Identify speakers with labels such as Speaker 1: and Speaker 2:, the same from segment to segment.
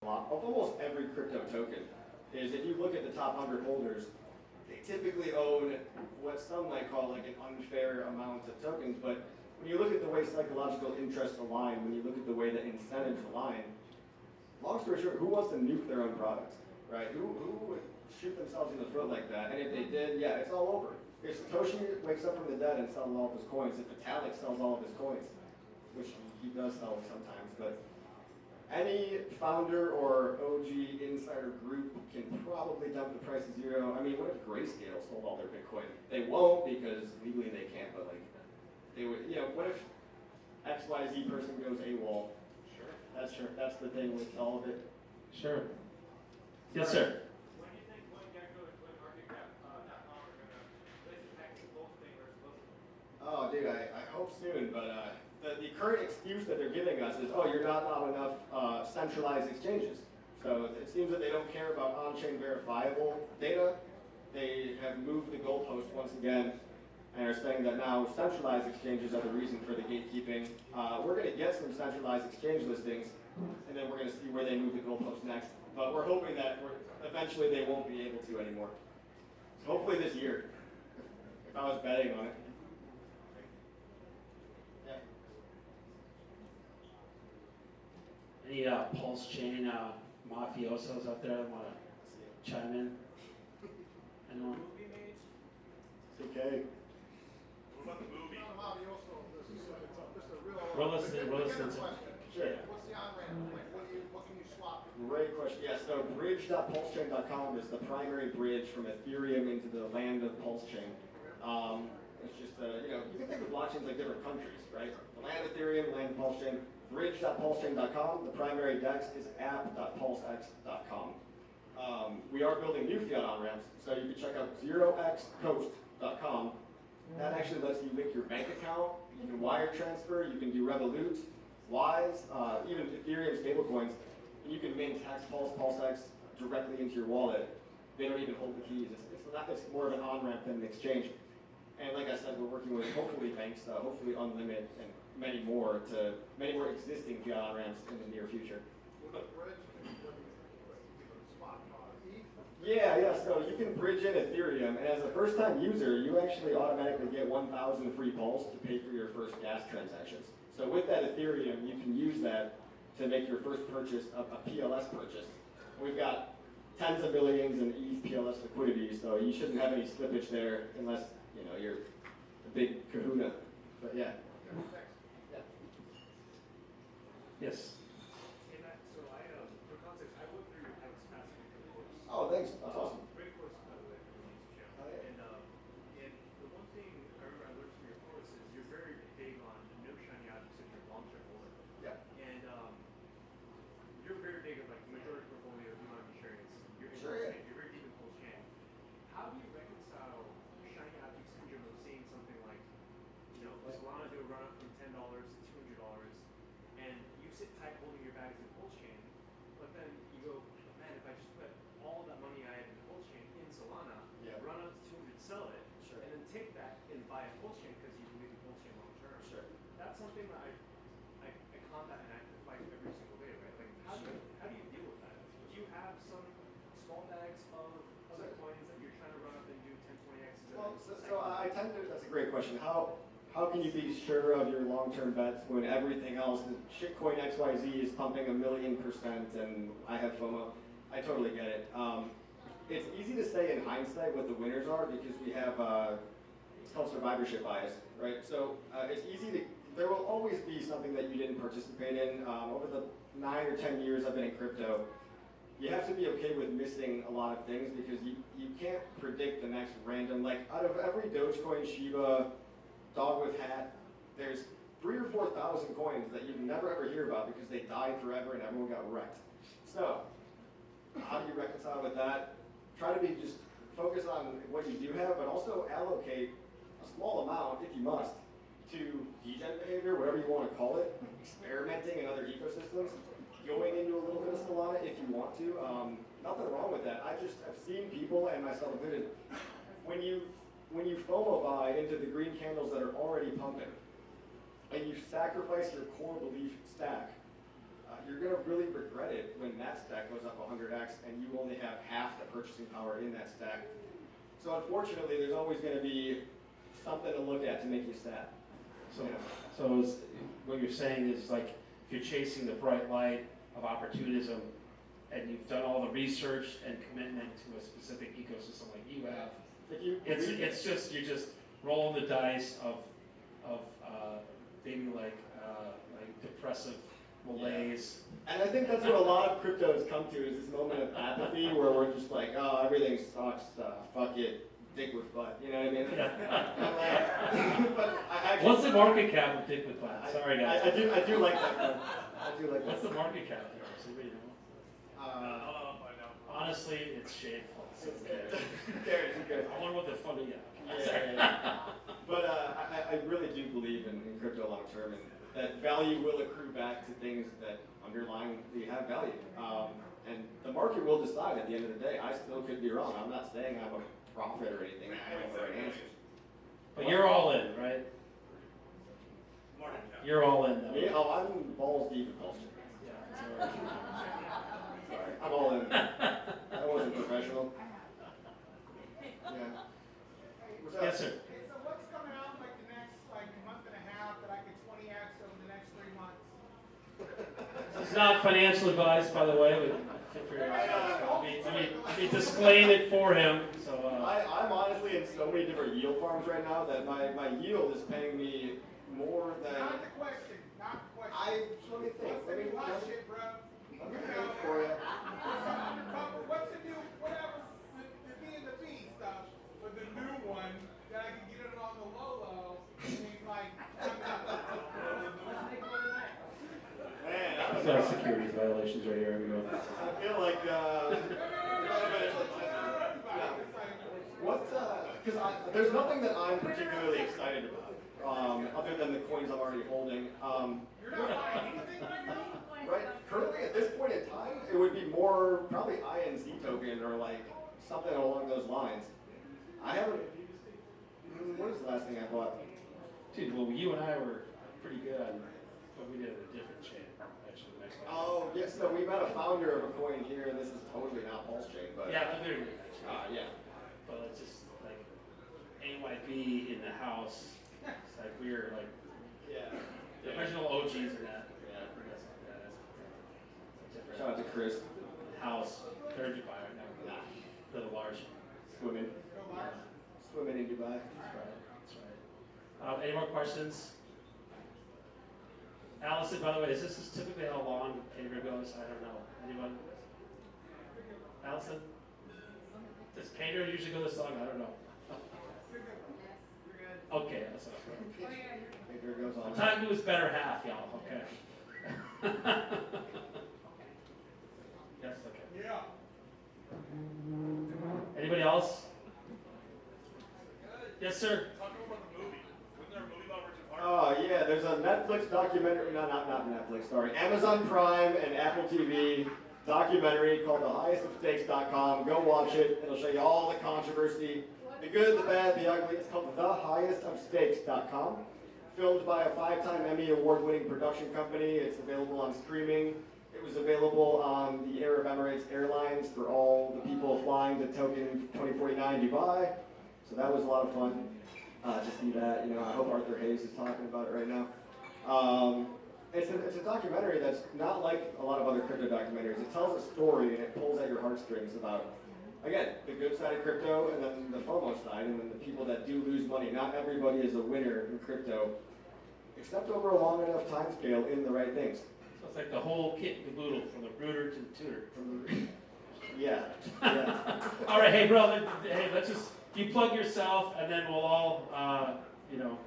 Speaker 1: of almost every crypto token is if you look at the top 100 holders, they typically own what some might call like an unfair amount of tokens, but when you look at the way psychological interests align, when you look at the way that incentives align, long story short, who wants to nuke their own products, right? Who would shoot themselves in the foot like that? And if they did, yeah, it's all over. If Satoshi wakes up from the dead and sells all of his coins, if Vitalik sells all of his coins, which he does sell sometimes, but any founder or OG insider group can probably dump the price to zero. I mean, what if Grayscale sold all their Bitcoin? They won't because legally they can't, but like, they would, what if XYZ person goes AWOL? Sure. That's the thing with all of it.
Speaker 2: Sure. Yes, sir.
Speaker 3: When do you think CoinGecko and CoinMarketCap.com are going to place the next close thing or supposed to?
Speaker 1: Oh, dude, I hope soon, but the current excuse that they're giving us is, oh, you're not on enough centralized exchanges. So it seems that they don't care about on-chain verifiable data. They have moved the goalpost once again and are saying that now centralized exchanges are the reason for the gatekeeping. We're going to get some centralized exchange listings, and then we're going to see where they move the goalpost next. But we're hoping that eventually they won't be able to anymore. So hopefully this year, if I was betting on it.
Speaker 2: Any Pulse Chain mafiosos out there that want to chime in? Anyone?
Speaker 1: It's okay.
Speaker 3: What about the movie?
Speaker 2: We're listening to
Speaker 1: Sure.
Speaker 4: What's the on-ramp? Like, what can you swap?
Speaker 1: Great question. Yeah, so bridge.pulsechain.com is the primary bridge from Ethereum into the land of PulseChain. It's just, you can think of blockchains like different countries, right? The land of Ethereum, the land of PulseChain. Bridge.pulsechain.com. The primary DEX is app.pulsex.com. We are building new fiat on-ramps, so you can check out 0xcoast.com. That actually lets you link your bank account. You can wire transfer. You can do Revolut, Wise, even Ethereum stablecoins. And you can mint tax Pulse, PulseX directly into your wallet. They don't even hold the keys. It's more of an on-ramp than an exchange. And like I said, we're working with hopefully banks, hopefully Unlimited, and many more existing fiat on-ramps in the near future. Yeah, so you can bridge in Ethereum, and as a first-time user, you actually automatically get 1,000 free Pulse to pay for your first gas transactions. So with that Ethereum, you can use that to make your first purchase a PLS purchase. We've got tens of billions in ETH PLS liquidity, so you shouldn't have any slippage there unless you're a big kahuna. But yeah.
Speaker 2: Yes.
Speaker 3: Hey Matt, so for context, I went through your Hex Mastery course.
Speaker 1: Oh, thanks. That's awesome.
Speaker 3: Great course, by the way, for the YouTube channel.
Speaker 1: Oh, yeah.
Speaker 3: And the one thing I remember I learned from your course is you're very big on no shiny objects if you're a long-term holder.
Speaker 1: Yeah.
Speaker 3: And you're very big on like the majority portfolio, you want to be sharing this. You're
Speaker 1: Sure, yeah.
Speaker 3: You're very deep in full chain. How do you reconcile shiny object syndrome of seeing something like, Solana do a run up from $10 to $200, and you sit tight holding your bags in Pulse Chain, but then you go, man, if I just put all that money I have in Pulse Chain in Solana, run up to 200, sell it,
Speaker 1: Sure.
Speaker 3: and then take that and buy a Pulse Chain because you believe in Pulse Chain long term.
Speaker 1: Sure.
Speaker 3: That's something that I combat and I fight every single day, right? Like, how do you deal with that? Do you have some small bags of other coins that you're trying to run up and do 10, 20x?
Speaker 1: Well, so I tend to, that's a great question. How can you be sure of your long-term bets when everything else, shitcoin XYZ is pumping 1,000,000% and I have FOMO? I totally get it. It's easy to say in hindsight what the winners are because we have, it's called survivorship bias, right? So it's easy to, there will always be something that you didn't participate in. Over the 9 or 10 years I've been in crypto, you have to be okay with missing a lot of things because you can't predict the next random, like out of every Dogecoin, Shiba, dog with hat, there's 3,000 or 4,000 coins that you never ever hear about because they died forever and everyone got wrecked. So, how do you reconcile with that? Try to be just focus on what you do have, but also allocate a small amount, if you must, to degen behavior, whatever you want to call it, experimenting in other ecosystems, going into a little bit of Solana if you want to. Nothing wrong with that. I just have seen people, and myself included, when you FOMO buy into the green candles that are already pumping, and you sacrifice your core belief stack, you're going to really regret it when that stack goes up 100x and you only have half the purchasing power in that stack. So unfortunately, there's always going to be something to look at to make you sad.
Speaker 2: So, so what you're saying is like, if you're chasing the bright light of opportunism, and you've done all the research and commitment to a specific ecosystem like you have, it's just you're just rolling the dice of maybe like depressive malaise.
Speaker 1: And I think that's what a lot of crypto has come to, is this moment of apathy where we're just like, oh, everything sucks, fuck it, dick with butt, you know what I mean? But I actually,
Speaker 2: What's the market cap of dick with butt? Sorry guys.
Speaker 1: I do like that. I do like
Speaker 2: What's
Speaker 1: that.
Speaker 2: the market cap here? Does anybody know?
Speaker 3: I'll find out.
Speaker 2: Honestly, it's shameful.
Speaker 1: Who cares?
Speaker 2: I wonder what the funny
Speaker 1: Yeah. But I really do believe in crypto long term, and that value will accrue back to things that underlyingly have value. And the market will decide at the end of the day. I still could be wrong. I'm not saying I'm a prophet or anything. I don't know the right answers.
Speaker 2: But you're all in, right? You're all in though.
Speaker 1: Me? Oh, I'm balls deep in culture.
Speaker 2: Yeah.
Speaker 1: Sorry, I'm all in. I wasn't professional. Yeah. What's up?
Speaker 2: Yes, sir.
Speaker 4: Okay, so what's coming out like the next month and a half that I could 20x over the next 3 months?
Speaker 2: This is not financial advice, by the way. Let me disclaim it for him. So,
Speaker 1: I'm honestly in so many different yield farms right now that my yield is paying me more than.
Speaker 4: Not the question.
Speaker 1: Let me think.
Speaker 4: What's the new hot shit, bro?
Speaker 1: Let me think for you.
Speaker 4: What's the new, whatever, the B and the B stuff, but the new one that I can get it on the low, I mean, like,
Speaker 1: Man,
Speaker 2: so securities violations right here.
Speaker 1: I feel like there's nothing that I'm particularly excited about, other than the coins I'm already holding.
Speaker 4: you're not buying anything right now?
Speaker 1: Right, currently at this point in time, it would be more probably INZ token or like something along those lines. I haven't. What is the last thing I bought?
Speaker 2: Dude, well, you and I were pretty good on, but we did a different chain, actually, next time.
Speaker 1: Oh, yes. So we met a founder of a coin here, and this is totally not Pulse Chain, but
Speaker 2: Yeah, but they're actually.
Speaker 1: yeah.
Speaker 2: But it's just like AYB in the house. It's like we're like
Speaker 1: Yeah.
Speaker 2: the original OGs in that.
Speaker 1: Yeah.
Speaker 2: That's a different
Speaker 1: Shout out to Chris.
Speaker 2: house. Third Dubai right now.
Speaker 1: Nah.
Speaker 2: Little large.
Speaker 1: Swimming. Swimming in Dubai.
Speaker 2: That's right. Any more questions? Allison, by the way, is this typically how long Cater goes? I don't know. Anyone? Allison? Does Cater usually go this long? I don't know. Okay, that's all right.
Speaker 1: There goes on.
Speaker 2: Time to his better half, y'all. Okay. Yes, okay.
Speaker 4: Yeah.
Speaker 2: Anybody else? Yes, sir.
Speaker 3: Talk about the movie. Wasn't there a movie about Richard Park?
Speaker 1: Oh yeah, there's a Netflix documentary. No, not Netflix. Sorry, Amazon Prime and Apple TV documentary called thehighestofstakes.com. Go watch it. It'll show you all the controversy, the good, the bad, the ugly. It's called thehighestofstakes.com. Filmed by a 5-time Emmy award-winning production company. It's available on streaming. It was available on the Arab Emirates Airlines for all the people flying to Token 2049 Dubai. So that was a lot of fun to see that. You know, I hope Arthur Hayes is talking about it right now. It's a documentary that's not like a lot of other crypto documentaries. It tells a story and it pulls at your heartstrings about, again, the good side of crypto and then the FOMO side and then the people that do lose money. Not everybody is a winner in crypto, except over a long enough time scale in the right things.
Speaker 2: So it's like the whole kit and caboodle, from the rooter to the tutor.
Speaker 1: Yeah.
Speaker 2: All right, hey, bro. Hey, let's just you plug yourself, and then we'll all,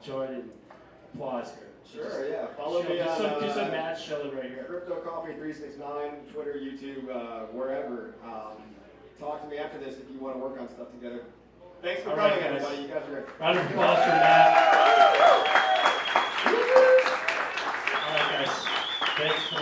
Speaker 2: join in applause here.
Speaker 1: Sure, yeah. Follow me on
Speaker 2: do some match showing right here.
Speaker 1: Crypto Coffee 369, Twitter, YouTube, wherever. Talk to me after this if you want to work on stuff together. Thanks for
Speaker 2: All
Speaker 1: coming,
Speaker 2: right, guys.
Speaker 1: everybody. You guys are great.
Speaker 2: Round of applause for that. All right, guys. Thanks.